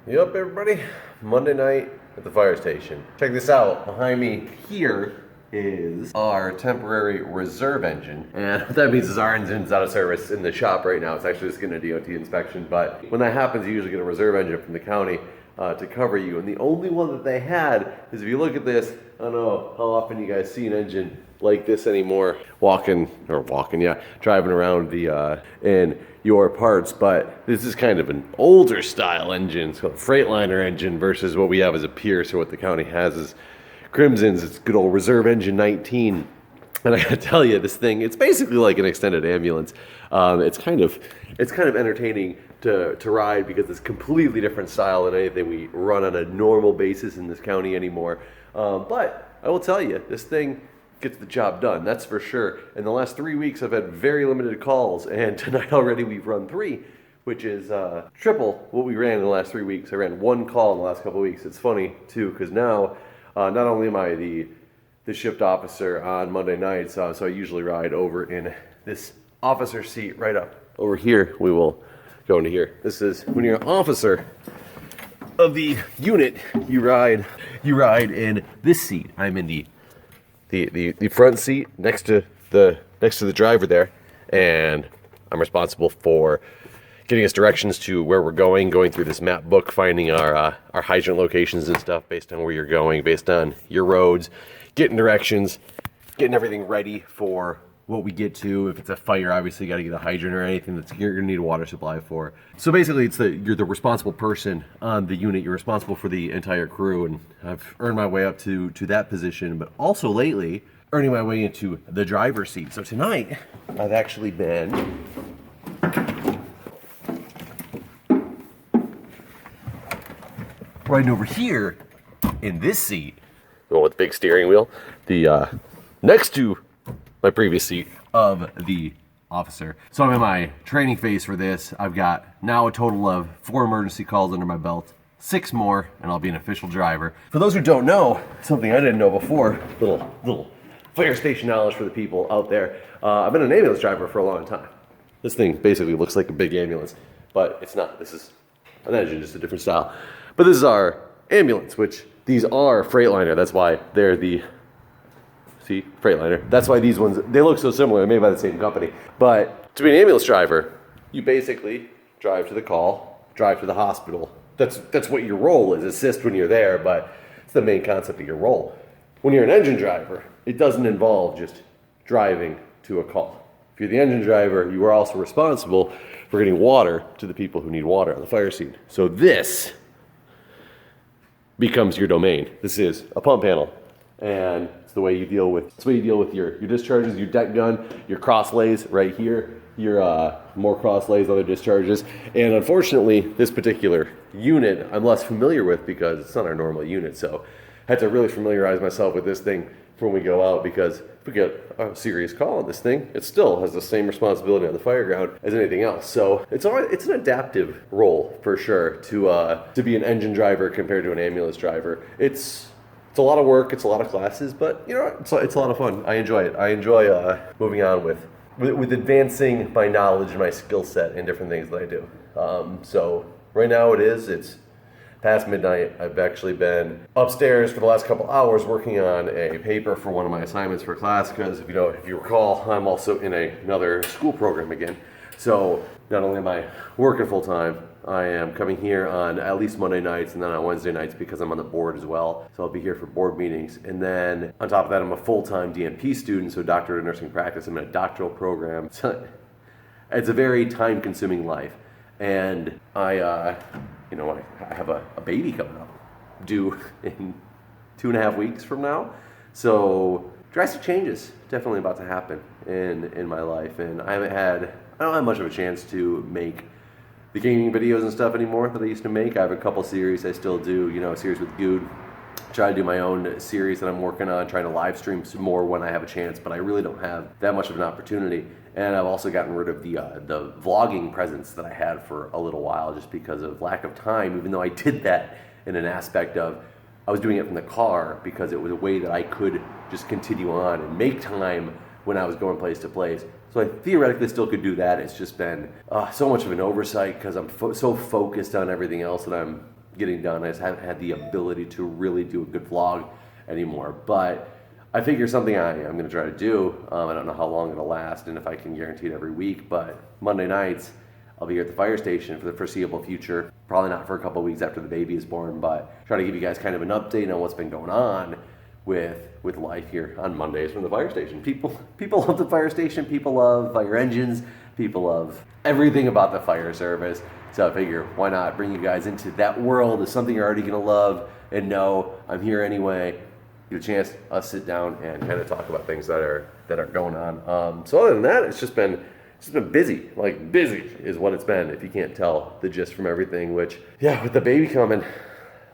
Yup, everybody. Monday night at the fire station. Check this out. Behind me here is our temporary reserve engine. And what that means is our engine's out of service in the shop right now. It's actually just getting a DOT inspection. But when that happens, you usually get a reserve engine from the county to cover you. And the only one that they had is, if you look at this, I don't know how often you guys see an engine like this anymore driving around the in your parts, but this is kind of an older style engine. It's called a Freightliner engine versus what we have as a Pierce, or what the county has is Crimson's. It's good old Reserve Engine 19. And I gotta tell you, this thing, it's basically like an extended ambulance. It's kind of entertaining to ride, because it's completely different style than anything we run on a normal basis in this county anymore. But I will tell you, this thing gets the job done, that's for sure. In the last 3 weeks, I've had very limited calls, and tonight already we've run 3, which is triple what we ran in the last 3 weeks. I ran 1 call in the last couple of weeks. It's funny too, because now not only am I the shift officer on Monday nights, so I usually ride over in this officer seat right up over here. We will go into here. This is when you're an officer of the unit, you ride in this seat. I'm in the front seat next to the driver there, and I'm responsible for getting us directions to where we're going through this map book, finding our hydrant locations and stuff based on where you're going, based on your roads, getting directions, getting everything ready for what we get to. If it's a fire, obviously you got to get a hydrant or anything that you're going to need a water supply for. So basically, you're the responsible person on the unit. You're responsible for the entire crew, and I've earned my way up to that position, but also lately earning my way into the driver's seat. So tonight, I've actually been riding over here in this seat, the one with the big steering wheel, the next to my previous seat of the officer. So I'm in my training phase for this. I've got now a total of 4 emergency calls under my belt, 6 more, and I'll be an official driver. For those who don't know, something I didn't know before, little fire station knowledge for the people out there. I've been an ambulance driver for a long time. This thing basically looks like a big ambulance, but it's not. This is an engine, just a different style. But this is our ambulance, which these are Freightliner. That's why they're the Freightliner. That's why these ones, they look so similar. They're made by the same company. But to be an ambulance driver, you basically drive to the call, drive to the hospital. That's what your role is, assist when you're there, but it's the main concept of your role. When you're an engine driver, it doesn't involve just driving to a call. If you're the engine driver, you are also responsible for getting water to the people who need water on the fire scene. So this becomes your domain. This is a pump panel, and it's the way you deal with your discharges, your deck gun, your cross lays right here, your more cross lays, other discharges. And unfortunately, this particular unit I'm less familiar with, because it's not our normal unit. So I had to really familiarize myself with this thing for when we go out, because if we get a serious call on this thing, it still has the same responsibility on the fire ground as anything else. So it's an adaptive role for sure to be an engine driver compared to an ambulance driver. It's a lot of work, it's a lot of classes, but you know, it's a lot of fun. I enjoy it. I enjoy moving on with advancing my knowledge and my skill set in different things that I do. So right now it's past midnight. I've actually been upstairs for the last couple hours working on a paper for one of my assignments for class, because if you recall, I'm also in another school program again. So not only am I working full time, I am coming here on at least Monday nights and then on Wednesday nights, because I'm on the board as well. So I'll be here for board meetings. And then on top of that, I'm a full-time DNP student, so doctorate of nursing practice. I'm in a doctoral program. So it's a very time-consuming life. And I have a baby coming up, due in 2.5 weeks from now. So drastic changes definitely about to happen in my life. And I don't have much of a chance to make the gaming videos and stuff anymore that I used to make. I have a couple series I still do, a series with Good. Try to do my own series that I'm working on, trying to live stream some more when I have a chance, but I really don't have that much of an opportunity. And I've also gotten rid of the vlogging presence that I had for a little while, just because of lack of time, even though I did that in an aspect of, I was doing it from the car because it was a way that I could just continue on and make time when I was going place to place. So I theoretically still could do that. It's just been so much of an oversight, because I'm so focused on everything else that I'm getting done. I just haven't had the ability to really do a good vlog anymore. But I figure something I'm going to try to do. I don't know how long it'll last and if I can guarantee it every week, but Monday nights I'll be here at the fire station for the foreseeable future. Probably not for a couple of weeks after the baby is born, but try to give you guys kind of an update on what's been going on with life here on Mondays from the fire station. People love the fire station. People love fire engines. People love everything about the fire service. So I figure, why not bring you guys into that world? It's something you're already gonna love and know. I'm here anyway. Get a chance us sit down and kind of talk about things that are going on. So other than that, it's just been busy. Like, busy is what it's been, if you can't tell the gist from everything, which, yeah, with the baby coming,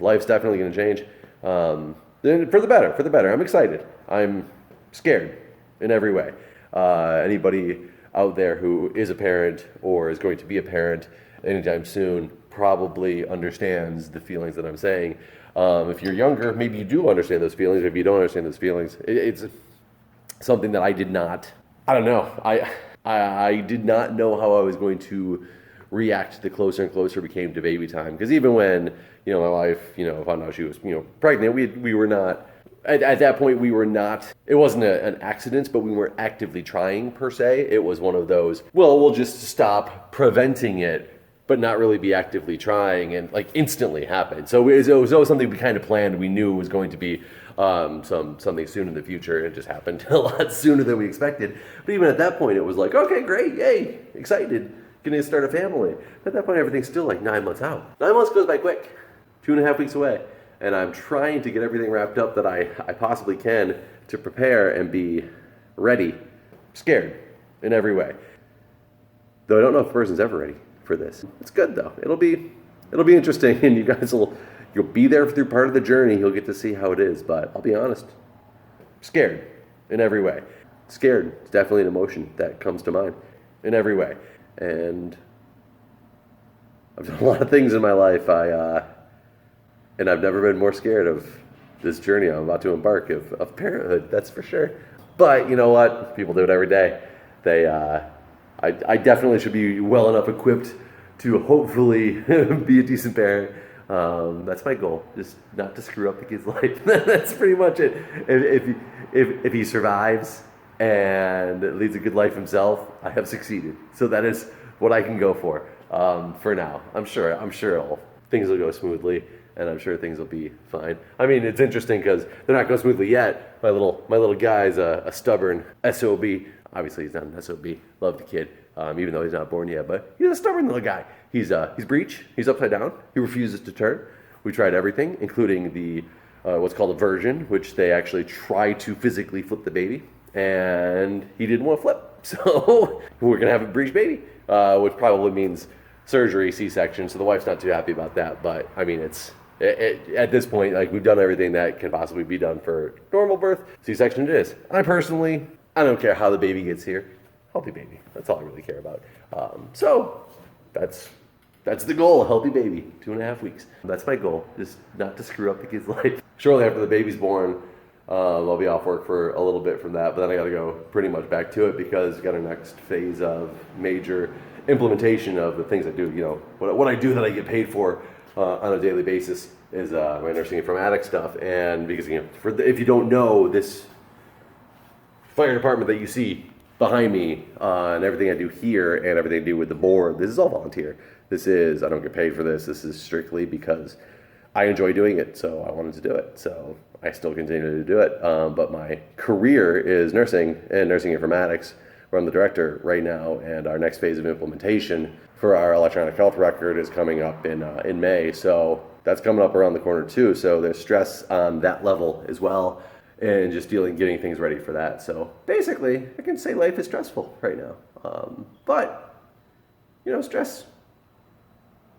life's definitely gonna change. For the better. I'm excited. I'm scared in every way. Anybody out there who is a parent or is going to be a parent anytime soon probably understands the feelings that I'm saying. If you're younger, maybe you do understand those feelings. If you don't understand those feelings, it's something that I did not. I don't know. I did not know how I was going to react the closer and closer it became to baby time. Because even when my wife found out she was pregnant, we were not. At that point, we were not, it wasn't an accident, but we weren't actively trying per se. It was one of those, well, we'll just stop preventing it, but not really be actively trying, and like instantly happened. So it was always something we kind of planned. We knew it was going to be something soon in the future. It just happened a lot sooner than we expected. But even at that point, it was like, okay, great, yay, excited, gonna start a family. At that point, everything's still like 9 months out. 9 months goes by quick, 2.5 weeks away. And I'm trying to get everything wrapped up that I possibly can to prepare and be ready, scared in every way. Though I don't know if a person's ever ready for this. It's good though. It'll be interesting, and you guys you'll be there through part of the journey. You'll get to see how it is. But I'll be honest, scared in every way. Scared is definitely an emotion that comes to mind in every way. And I've done a lot of things in my life. And I've never been more scared of this journey I'm about to embark of parenthood, that's for sure. But you know what? People do it every day. I definitely should be well enough equipped to hopefully be a decent parent. That's my goal, just not to screw up the kid's life. That's pretty much it. If he survives and leads a good life himself, I have succeeded. So that is what I can go for now. I'm sure things will go smoothly. And I'm sure things will be fine. I mean, it's interesting because they're not going smoothly yet. My little guy's a stubborn SOB. Obviously, he's not an SOB. Love the kid, even though he's not born yet. But he's a stubborn little guy. He's breech. He's upside down. He refuses to turn. We tried everything, including the what's called a version, which they actually try to physically flip the baby, and he didn't want to flip. So we're gonna have a breech baby, which probably means surgery, C-section. So the wife's not too happy about that. But I mean, at this point, like, we've done everything that can possibly be done for normal birth. C-section it is. I don't care how the baby gets here. Healthy baby. That's all I really care about. So that's the goal, a healthy baby, 2.5 weeks. That's my goal, just not to screw up the kid's life. Shortly after the baby's born, I'll be off work for a little bit from that, but then I gotta go pretty much back to it because we got our next phase of major implementation of the things I do. What I do that I get paid for on a daily basis is my nursing informatics stuff. And because if you don't know, this fire department that you see behind me and everything I do here and everything I do with the board, this is all volunteer. I don't get paid for this. This is strictly because I enjoy doing it, so I wanted to do it. So I still continue to do it. But my career is nursing and nursing informatics, where I'm the director right now, and our next phase of implementation for our electronic health record is coming up in May. So that's coming up around the corner too. So there's stress on that level as well, and just getting things ready for that. So basically, I can say life is stressful right now. But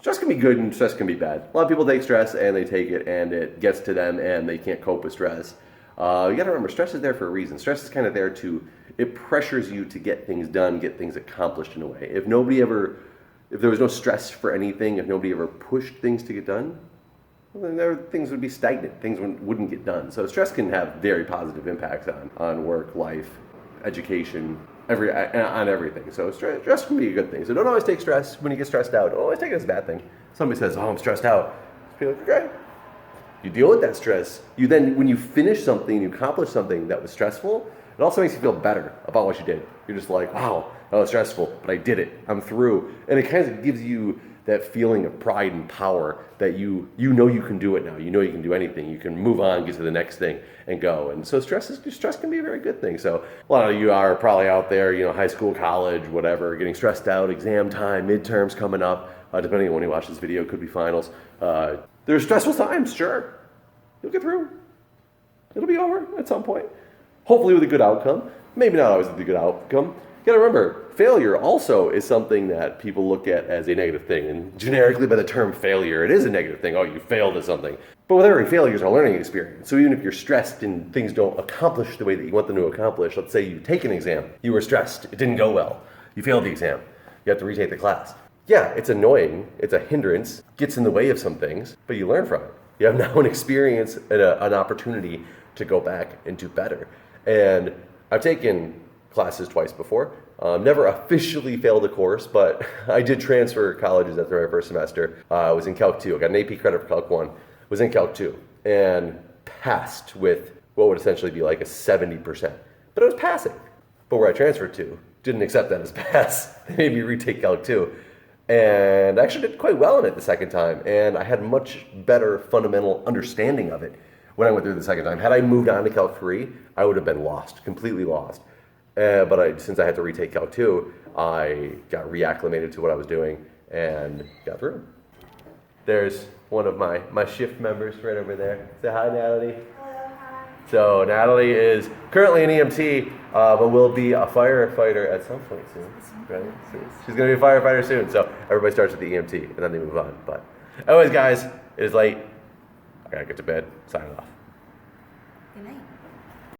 stress can be good and stress can be bad. A lot of people take stress and they take it and it gets to them and they can't cope with stress. You got to remember, stress is there for a reason. Stress is kind of there it pressures you to get things done, get things accomplished in a way. If there was no stress for anything, if nobody ever pushed things to get done, well, then things would be stagnant. Things wouldn't get done. So stress can have very positive impacts on work, life, education, on everything. So stress can be a good thing. So don't always take stress when you get stressed out. Don't always take it as a bad thing. Somebody says, "Oh, I'm stressed out." Feel like, okay. You deal with that stress. You then, when you finish something, you accomplish something that was stressful, it also makes you feel better about what you did. You're just like, wow, that was stressful, but I did it. I'm through. And it kind of gives you that feeling of pride and power that you know you can do it now. You know you can do anything. You can move on, get to the next thing, and go. And so stress can be a very good thing. So a lot of you are probably out there, high school, college, whatever, getting stressed out, exam time, midterms coming up. Depending on when you watch this video, could be finals. There's stressful times, sure. You'll get through. It'll be over at some point. Hopefully with a good outcome. Maybe not always with a good outcome. You gotta remember, failure also is something that people look at as a negative thing. And generically by the term failure, it is a negative thing. Oh, you failed at something. But with every failure is a learning experience. So even if you're stressed and things don't accomplish the way that you want them to accomplish, let's say you take an exam, you were stressed, it didn't go well, you failed the exam, you have to retake the class. Yeah, it's annoying, it's a hindrance, gets in the way of some things, but you learn from it. You have now an experience and an opportunity to go back and do better. And I've taken classes twice before. Never officially failed a course, but I did transfer colleges after my first semester. I was in Calc 2. I got an AP credit for Calc 1. Was in Calc 2 and passed with what would essentially be like a 70%. But it was passing. But where I transferred to didn't accept that as pass. They made me retake Calc 2. And I actually did quite well in it the second time. And I had much better fundamental understanding of it when I went through the second time. Had I moved on to Calc 3, I would have been lost, completely lost. But since I had to retake Calc 2, I got reacclimated to what I was doing and got through. There's one of my shift members right over there. Say hi, Natalie. Hello, hi. So Natalie is currently an EMT, but will be a firefighter at some point soon. Right? She's going to be a firefighter soon. So everybody starts with the EMT and then they move on. But anyways, guys, it is late. I got to get to bed. Signing off. Good night.